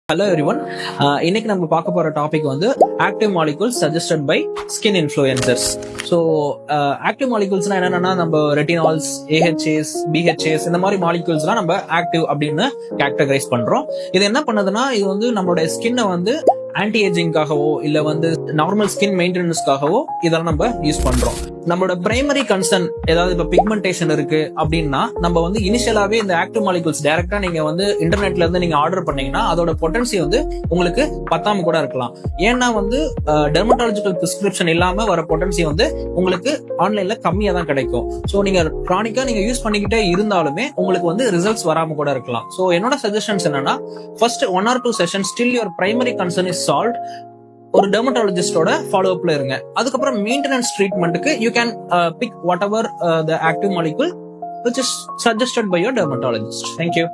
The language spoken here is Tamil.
Hello everyone. இன்னைக்கு நம்ம பார்க்க போற டாபிக் வந்து active molecules suggested by skin influencers. So active மாலிகூல்ஸ்னா என்னன்னா, நம்ம ரெட்டினால்ஸ், ஏஹெச்ஏஸ், பிஹெச்ஏஸ் இந்த மாதிரி மாலிகூல்ஸ்லாம் நம்ம ஆக்டிவ் அப்படின்னு கேட்டகரைஸ் பண்றோம். இது என்ன பண்ணுதுன்னா, இது வந்து நம்மளுடைய ஸ்கின்னை வந்து ஆன்டி ஏஜிங்காகவோ இல்ல வந்து நார்மல் ஸ்கின் மெயின்டெனன்ஸ்க்காகவோ இதெல்லாம் நம்ம யூஸ் பண்றோம். நம்மளோட பிரைமரி கன்சர்ன் ஏதாவது இப்ப பிக்மெண்டேஷன் இருக்கு அப்படின்னா, நம்ம வந்து இனிஷியலாவே இந்த ஆக்டிவ் மாலிகூல்ஸ் டைரக்டா நீங்க வந்து இன்டர்நெட்ல இருந்து நீங்க ஆர்டர் பண்ணீங்கன்னா அதோட பொட்டன்சி வந்து உங்களுக்கு பத்தாம கூட இருக்கலாம். ஏன்னா வந்து டெர்மட்டாலஜிக்கல் பிரிஸ்கிரிப்ஷன் இல்லாம வர பொட்டன்சி வந்து உங்களுக்கு ஆன்லைன்ல கம்மியா தான் கிடைக்கும். ஸோ நீங்க கிரானிக்கா நீங்க யூஸ் பண்ணிக்கிட்டே இருந்தாலுமே உங்களுக்கு வந்து ரிசல்ட்ஸ் வராம கூட இருக்கலாம். ஸோ என்னோட சஜஷன்ஸ் என்னன்னா, first 1 or 2 sessions still your primary concern is solve, ஒரு டெர்மட்டாலஜிஸ்டோட ஃபாலோ அப்ல இருங்க. அதுக்கப்புறம் மெயின்டெனன்ஸ் ட்ரீட்மெண்ட்டுக்கு you can pick whatever the active molecule which is suggested by your dermatologist. Thank you.